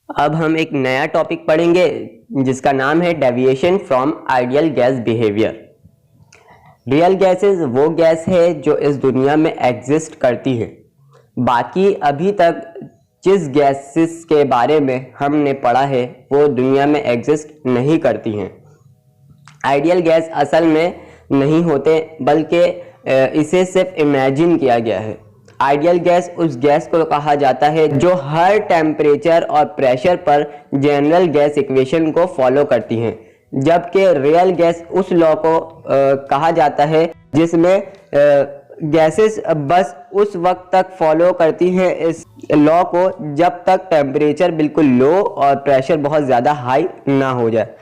अब हम एक नया टॉपिक पढ़ेंगे जिसका नाम है deviation from ideal gas behaviour. Real gases वो गैस है जो इस दुनिया में एग्जिस्ट करती है। बाकी अभी तक जिस गैसेस के बारे में हमने पढ़ा है वो दुनिया में एग्जिस्ट नहीं करती हैं। आइडियल गैस असल में नहीं होते बल्कि इसे सिर्फ इमेजिन किया गया है। आइडियल गैस उस गैस को कहा जाता है जो हर टेम्परेचर और प्रेशर पर जनरल गैस इक्वेशन को फॉलो करती हैं, जबकि रियल गैस उस लॉ को कहा जाता है जिसमें गैसेस बस उस वक्त तक फॉलो करती हैं इस लॉ को जब तक टेम्परेचर बिल्कुल लो और प्रेशर बहुत ज़्यादा हाई ना हो जाए।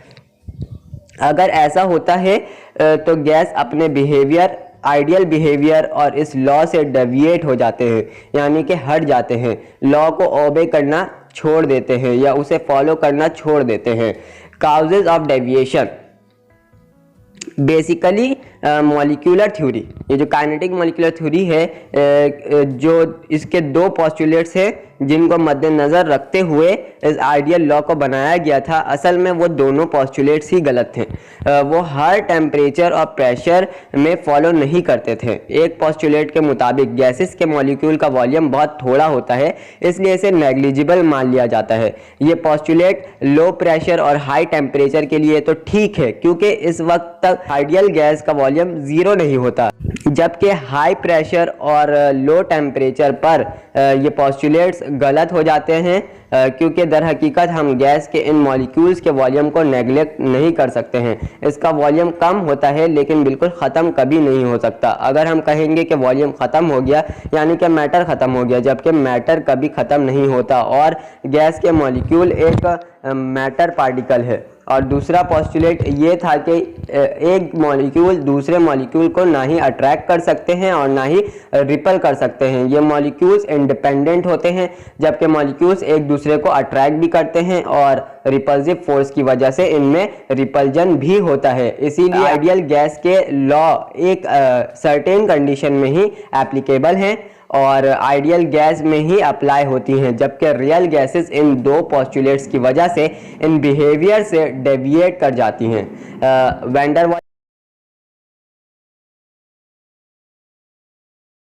अगर ऐसा होता है तो गैस अपने बिहेवियर, आइडियल बिहेवियर और इस लॉ से डेविएट हो जाते हैं, यानी कि हट जाते हैं, लॉ को ओबे करना छोड़ देते हैं या उसे फॉलो करना छोड़ देते हैं। Causes of deviation basically molecular theory, ये जो काइनेटिक मॉलिक्यूलर थ्योरी है, जो इसके दो पोस्टुलेट्स हैं जिनको मद्देनज़र रखते हुए इस आइडियल लॉ को बनाया गया था, असल में वो दोनों पोस्टुलेट्स ही गलत थे। वो हर टेम्परेचर और प्रेशर में फॉलो नहीं करते थे। एक पोस्टुलेट के मुताबिक गैसेस के मॉलिक्यूल का वॉल्यूम बहुत थोड़ा होता है, इसलिए इसे नेग्लिजिबल मान लिया जाता है। ये पोस्टुलेट लो प्रेशर और हाई टेम्परेचर के लिए तो ठीक है, क्योंकि इस वक्त तक आइडियल गैस का वॉल्यूम जीरो नहीं होता, जबकि हाई प्रेशर और लो टेम्परेचर पर ये पोस्टुलेट्स गलत हो जाते हैं, क्योंकि दर हकीकत हम गैस के इन मॉलिक्यूल्स के वॉल्यूम को नेगलेक्ट नहीं कर सकते हैं। इसका वॉल्यूम कम होता है लेकिन बिल्कुल ख़त्म कभी नहीं हो सकता। अगर हम कहेंगे कि वॉल्यूम ख़त्म हो गया यानी कि मैटर ख़त्म हो गया, जबकि मैटर कभी ख़त्म नहीं होता और गैस के मॉलिक्यूल एक मैटर पार्टिकल है। और दूसरा पोस्टुलेट ये था कि एक मॉलिक्यूल दूसरे मॉलिक्यूल को ना ही अट्रैक्ट कर सकते हैं और ना ही रिपल कर सकते हैं। ये मॉलिक्यूल्स इंडिपेंडेंट होते हैं, जबकि मॉलिक्यूल्स एक दूसरे को अट्रैक्ट भी करते हैं और रिपल्सिव फोर्स की वजह से इनमें रिपल्जन भी होता है। इसीलिए आइडियल गैस के लॉ एक सर्टेन कंडीशन में ही एप्लीकेबल हैं और आइडियल गैस में ही अप्लाई होती हैं, जबकि रियल गैसेस इन दो पोस्टुलेट्स की वजह से इन बिहेवियर से डेविएट कर जाती हैं। Van der Waals